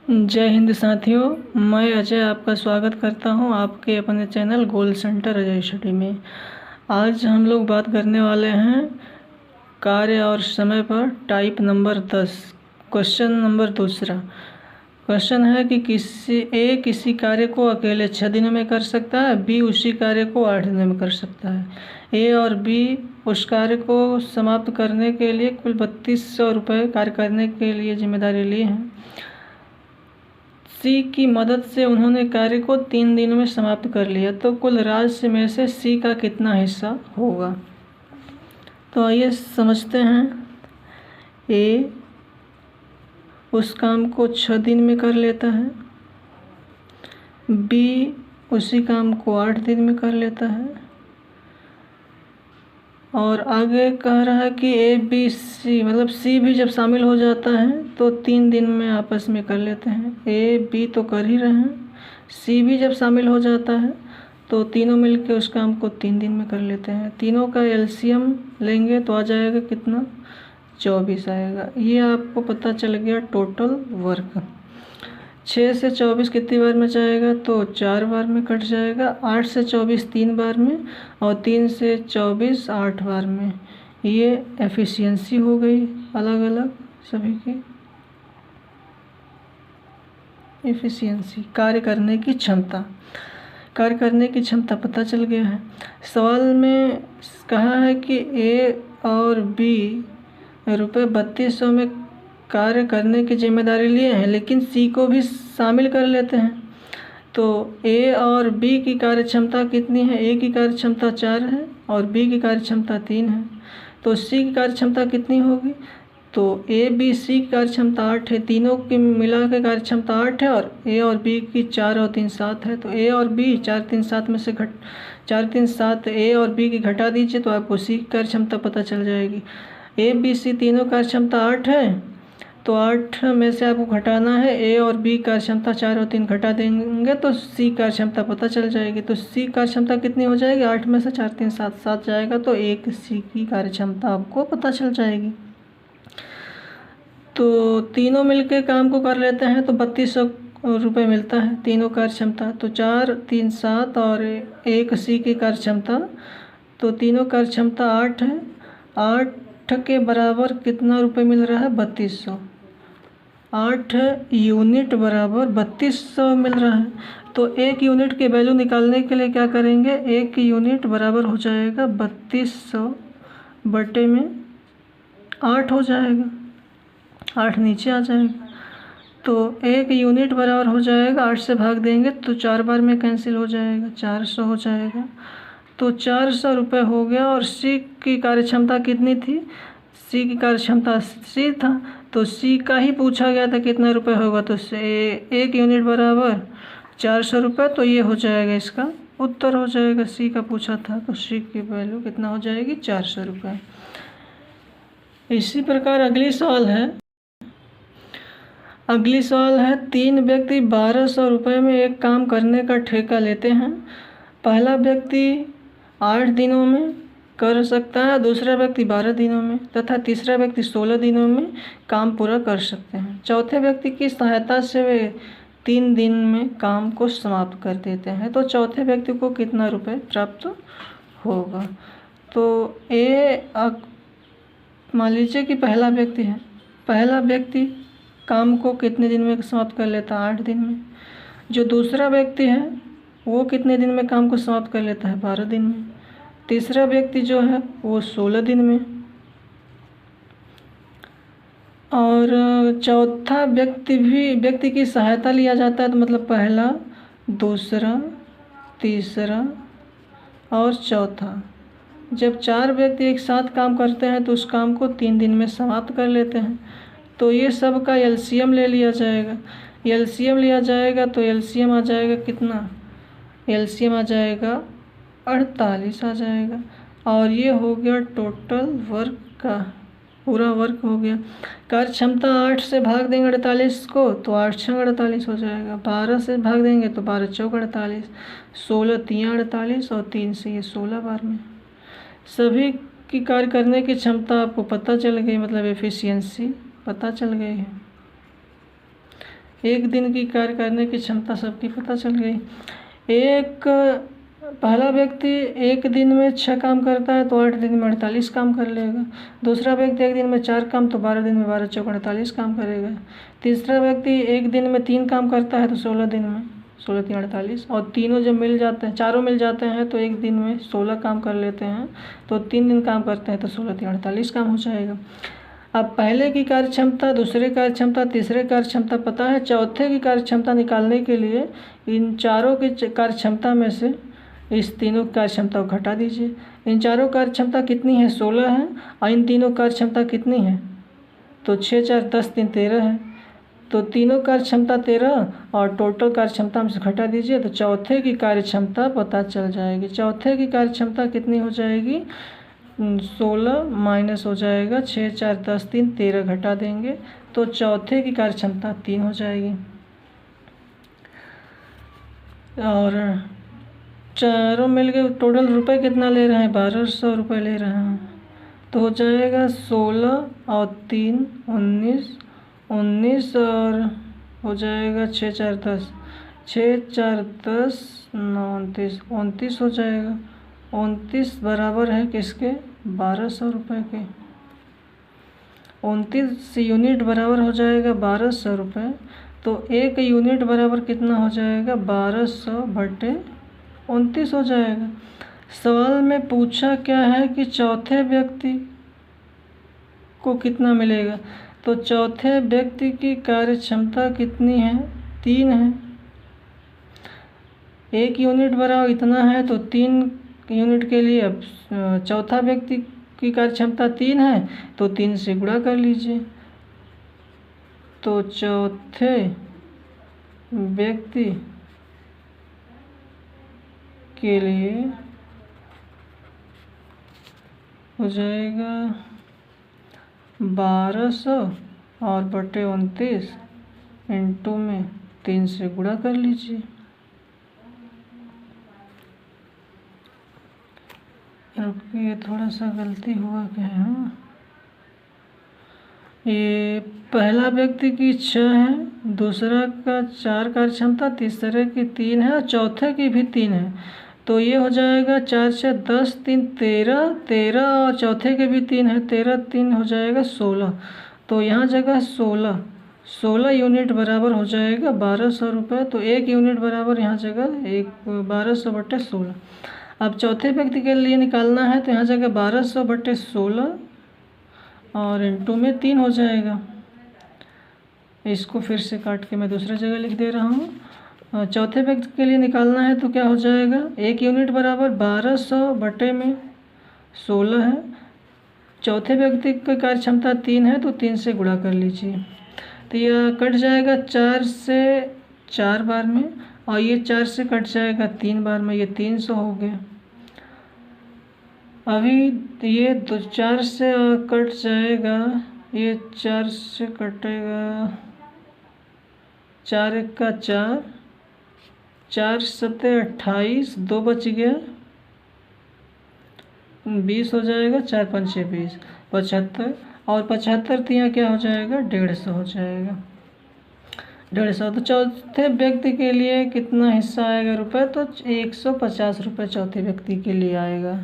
जय हिंद साथियों, मैं अजय आपका स्वागत करता हूं आपके अपने चैनल गोल सेंटर अजय स्टडी में। आज हम लोग बात करने वाले हैं कार्य और समय पर टाइप नंबर 10। क्वेश्चन नंबर दूसरा क्वेश्चन है कि किसी कार्य को अकेले 6 दिनों में कर सकता है, बी उसी कार्य को 8 दिनों में कर सकता है। ए और बी उस कार्य को समाप्त करने के लिए कुल 3200 रुपये कार्य करने के लिए जिम्मेदारी ली है। सी की मदद से उन्होंने कार्य को 3 दिनों में समाप्त कर लिया, तो कुल राशि में से सी का कितना हिस्सा होगा। तो आइए समझते हैं। ए उस काम को 6 दिन में कर लेता है, बी उसी काम को 8 दिन में कर लेता है, और आगे कह रहा है कि ए बी सी मतलब सी भी जब शामिल हो जाता है तो 3 दिन में आपस में कर लेते हैं। ए बी तो कर ही रहे हैं, सी भी जब शामिल हो जाता है तो तीनों मिलके उस काम को 3 दिन में कर लेते हैं। तीनों का एलसीएम लेंगे तो आ जाएगा कितना, 24 आएगा। ये आपको पता चल गया टोटल वर्क। 6 से 24 कितनी बार में जाएगा, तो 4 बार में कट जाएगा। 8 से 24 3 बार में, और 3 से 24 8 बार में। ये एफिशिएंसी हो गई अलग अलग सभी की। एफिशिएंसी कार्य करने की क्षमता, कार्य करने की क्षमता पता चल गया है। सवाल में कहा है कि ए और बी रुपये 3200 में कार्य करने की जिम्मेदारी लिए हैं, लेकिन सी को भी शामिल कर लेते हैं। तो ए और बी की कार्य क्षमता कितनी है, ए की कार्य क्षमता 4 है और बी की कार्य क्षमता 3 है। तो सी की कार्य क्षमता कितनी होगी, तो ए बी सी की कार्य क्षमता 8 है, तीनों की मिला के कार्य क्षमता 8 है, और ए और बी की 4 और 3 7 है। तो ए और बी 4 3 7 में से 4 3 7 ए और बी की घटा दीजिए तो आपको सी की कार्य क्षमता पता चल जाएगी। ए बी सी तीनों कार्य क्षमता 8 है, तो 8 में से आपको घटाना है। ए और बी कार्य क्षमता 4 और 3 घटा देंगे तो सी कार्य क्षमता पता चल जाएगी। तो सी कार्य क्षमता कितनी हो जाएगी, 8 में से 4 3 7 7 जाएगा, तो एक सी की कार्य क्षमता आपको पता चल जाएगी। तो तीनों मिलके काम को कर लेते हैं तो 3200 रुपये मिलता है तीनों कार्य क्षमता। तो 4 3 7 और एक सी की कार्य क्षमता, तो तीनों कार्य क्षमता 8 है। 8 के बराबर कितना रुपये मिल रहा है, 3200। 8 यूनिट बराबर 3200 मिल रहा है। तो एक यूनिट की वैल्यू निकालने के लिए क्या करेंगे, एक यूनिट बराबर हो जाएगा 3200 बटे में 8 हो जाएगा, 8 नीचे आ जाएगा। तो एक यूनिट बराबर हो जाएगा, 8 से भाग देंगे तो 4 बार में कैंसिल हो जाएगा, 400 हो जाएगा। तो 400 रुपये हो गया। और सी की कार्य क्षमता कितनी थी, सी की कार्य क्षमता सी था, तो सी का ही पूछा गया था कितना रुपये होगा, तो एक यूनिट बराबर 400 रुपये। तो ये हो जाएगा, इसका उत्तर हो जाएगा, सी का पूछा था तो सी की वैल्यू कितना हो जाएगी, 400 रुपये। इसी प्रकार अगली सवाल है 3 व्यक्ति 1200 रुपये में एक काम करने का ठेका लेते हैं। पहला व्यक्ति 8 दिनों में कर सकता है, दूसरा व्यक्ति 12 दिनों में तथा तीसरा व्यक्ति 16 दिनों में काम पूरा कर सकते हैं। चौथे व्यक्ति की सहायता से वे 3 दिन में काम को समाप्त कर देते हैं। तो चौथे व्यक्ति को कितना रुपए प्राप्त होगा। तो मान लीजिए कि पहला व्यक्ति है, पहला व्यक्ति काम को कितने दिन में समाप्त कर लेता है, 8 दिन में। जो दूसरा व्यक्ति है वो कितने दिन में काम को समाप्त कर लेता है, 12 दिन में। तीसरा व्यक्ति जो है वो 16 दिन में, और चौथा व्यक्ति की सहायता लिया जाता है। तो मतलब पहला, दूसरा, तीसरा और चौथा, जब 4 व्यक्ति एक साथ काम करते हैं तो उस काम को 3 दिन में समाप्त कर लेते हैं। तो ये सब का एलसीएम ले लिया जाएगा। एलसीएम लिया जाएगा तो एलसीएम आ जाएगा कितना, एलसीएम आ जाएगा 48 आ जाएगा। और ये हो गया टोटल वर्क का, पूरा वर्क हो गया। कार्य क्षमता 8 से भाग देंगे 48 को तो 8 6 48 हो जाएगा। 12 से भाग देंगे तो 12 4 48, 16 3 48 और 3 से ये 16 बार में। सभी की कार्य करने की क्षमता आपको पता चल गई, मतलब एफिशिएंसी पता चल गई है। एक दिन की कार्य करने की क्षमता सबकी पता चल गई। पहला व्यक्ति एक दिन में 6 काम करता है तो 8 दिन में 48 काम कर लेगा। दूसरा व्यक्ति एक दिन में 4 काम तो 12 दिन में 12 चौक 48 काम करेगा। तीसरा व्यक्ति एक दिन में 3 काम करता है तो 16 दिन में 16 3 48। और तीनों जब मिल जाते हैं, चारों मिल जाते हैं तो एक दिन में 16 काम कर लेते हैं, तो 3 दिन काम करते हैं तो 16 3 48 काम हो जाएगा। अब पहले की कार्य क्षमता, दूसरे कार्य क्षमता, तीसरे कार्य क्षमता पता है। चौथे की कार्य क्षमता निकालने के लिए इन चारों की कार्य क्षमता में से इस तीनों कार्य क्षमता को घटा दीजिए। इन चारों कार्य क्षमता कितनी है? 16 है। और इन तीनों कार्य क्षमता कितनी है? तो 6 4 10 3 13 है। तो तीनों कार्य क्षमता 13 और टोटल कार्य क्षमता में से घटा दीजिए तो चौथे की कार्य क्षमता पता चल जाएगी। चौथे की कार्य क्षमता कितनी हो जाएगी? 16 माइनस हो जाएगा 6 4 10 3 13 घटा देंगे तो चौथे की कार्य क्षमता 3 हो जाएगी। और चारों मिल के टोटल रुपए कितना ले रहे हैं? 1200 रुपये ले रहे हैं। तो हो जाएगा 16 और 3 19 19 और हो जाएगा 6 4 10 6 4 10 9 29 29 हो जाएगा। 29 बराबर है किसके? 1200 रुपये के। 29 यूनिट बराबर हो जाएगा 1200 रुपये। तो एक यूनिट बराबर कितना हो जाएगा? 1200 बटे 29 हो जाएगा। सवाल में पूछा क्या है कि चौथे व्यक्ति को कितना मिलेगा। तो चौथे व्यक्ति की कार्य क्षमता कितनी है? 3 है। एक यूनिट बराबर इतना है तो 3 यूनिट के लिए अब चौथा व्यक्ति की कार्य क्षमता 3 है तो 3 से गुणा कर लीजिए। तो चौथे व्यक्ति के लिए हो जाएगा 1200 और बटे 29 इंटू में 3 से गुणा कर लीजिए। रुकिए, थोड़ा सा गलती हुआ क्या है। ये पहला व्यक्ति की 6 है, दूसरा का 4 कार्य क्षमता, तीसरे की 3 है और चौथे की भी 3 है। तो ये हो जाएगा 4 6 10 3 13 13 और चौथे के भी 3 है, 13 3 हो जाएगा 16। तो यहाँ जगह 16 यूनिट बराबर हो जाएगा 1200 रुपये। तो एक यूनिट बराबर यहाँ जगह 1200 बटे 16। अब चौथे व्यक्ति के लिए निकालना है तो यहाँ जगह 1200 बटे 16 और इंटू में 3 हो जाएगा। इसको फिर से काट के मैं दूसरी जगह लिख दे रहा हूँ। चौथे व्यक्ति के लिए निकालना है तो क्या हो जाएगा? एक यूनिट बराबर 1200 बटे में 16 है। चौथे व्यक्ति की कार्य क्षमता 3 है तो 3 से गुणा कर लीजिए। तो यह कट जाएगा 4 से 4 बार में और ये 4 से कट जाएगा 3 बार में, ये 300 हो गया। अभी ये 4 से कट जाएगा, ये 4 से कटेगा 4 1 का 4 4 7 28 2 बच गया 20 हो जाएगा, 4 5 20 75 और 75 तो यहाँ क्या हो जाएगा? 150 हो जाएगा, 150। तो चौथे व्यक्ति के लिए कितना हिस्सा आएगा रुपए? तो 150 रुपये चौथे व्यक्ति के लिए आएगा।